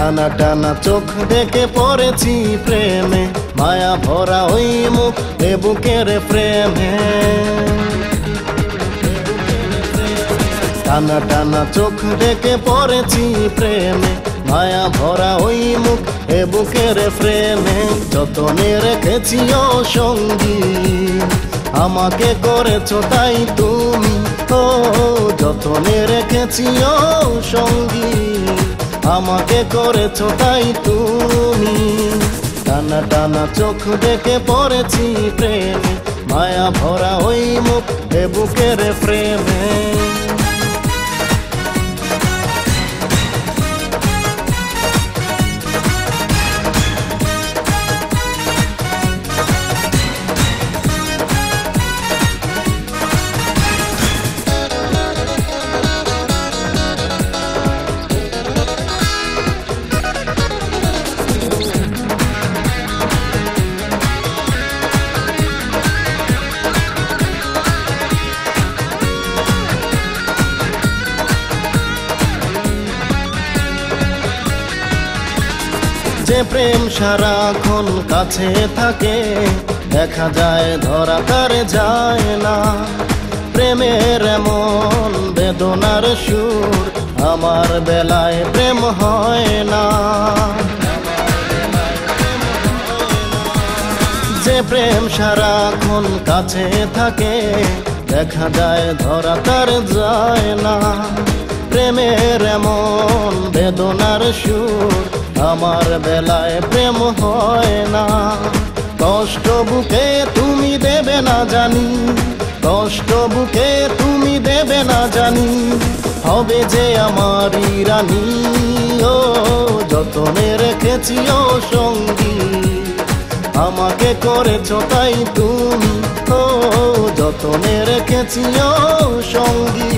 টানা টানা চোখ দেখে পড়েছি প্রেমে, মায়া ভরা ওই মুখ এ বুকের প্রেমে। টানা টানা চোখ দেখে পড়েছি প্রেমে, মায়া ভরা ওই মুখ এ বুকের প্রেমে। যতনে রেখেছি ও সঙ্গী, আমাকে করেছো তাই তুমি। ও যতনে রেখেছি ও সঙ্গী, আমাকে করেছো তাই তুমি। টানা টানা চোখ দেখে পড়েছি প্রেমে, মায়া ভরা ওই মুখ এ বুকের প্রেমে। যে প্রেম সারাক্ষণ কাছে থাকে, দেখা যায় ধরা তার যায় না। প্রেমের এমন বেদনার সুর, আমার বেলায় প্রেম হয় না। যে প্রেম সারাক্ষণ কাছে থাকে, দেখা যায় ধরা তার যায় না। প্রেমের এমন বেদনার সুর, আমার বেলায় প্রেম হয় না। কষ্ট বুকে তুমি দেবে না জানি, কষ্ট বুকে তুমি দেবে না জানি, হবে যে আমারই রানী। ও যতনে রেখেছি ও সঙ্গী, আমাকে করেছো তাই তুমি। ও যতনে রেখেছি ও সঙ্গী,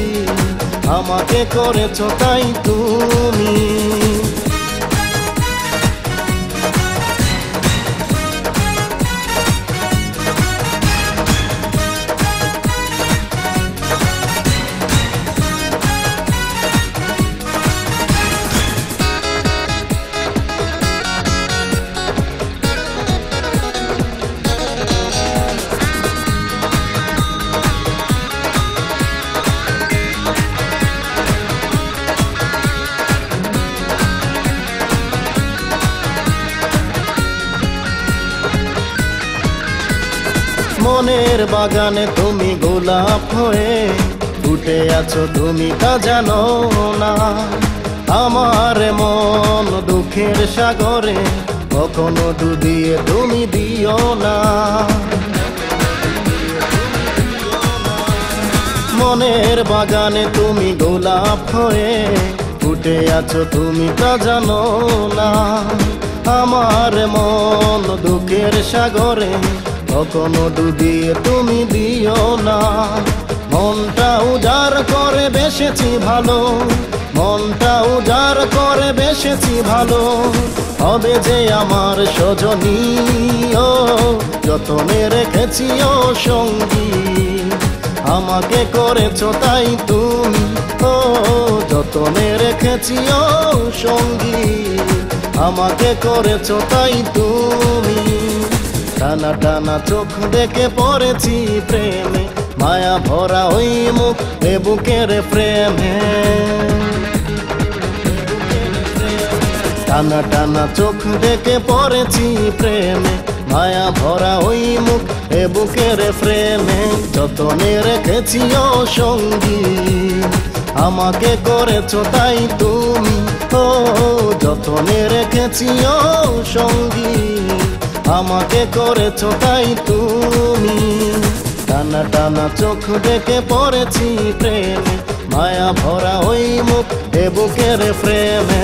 আমাকে করেছো তাই তুমি। মনের বাগানে তুমি গোলাপ হয়ে ফুটে আছো, তুমি তা জানো না। আমার মন দুঃখের সাগরে কখনো ডুবিয়ে তুমি দিও না। মনের বাগানে তুমি গোলাপ হয়ে ফুটে আছো, তুমি তা জানো না। আমার মন দুঃখের সাগরে কখনো ডুবিয়ে তুমি দিও না। মনটা উজাড় করে বেসেছি ভালো, মনটা উজাড় করে বেসেছি ভালো, হবে যে আমার সজনী। ও যতনে রেখেছি ও সঙ্গী, আমাকে করেছো তাই তুমি। ও যতনে রেখেছি ও সঙ্গী, আমাকে করেছো তাই তুমি। টানা টানা চোখ দেখে পড়েছি প্রেমে, মায়া ভরা ওই মুখ এ বুকের প্রেমে। টানা টানা চোখ দেখে পড়েছি প্রেমে, মায়া ভরা ওই মুখ এ বুকের প্রেমে। যতনে রেখেছি ও সঙ্গী, আমাকে করেছো তাই তুমি। ও যতনে রেখেছি ও সঙ্গী, আমাকে করেছো তাই তুমি। টানা টানা চোখ দেখে পড়েছি প্রেমে, মায়া ভরা ওই মুখ এ বুকের প্রেমে।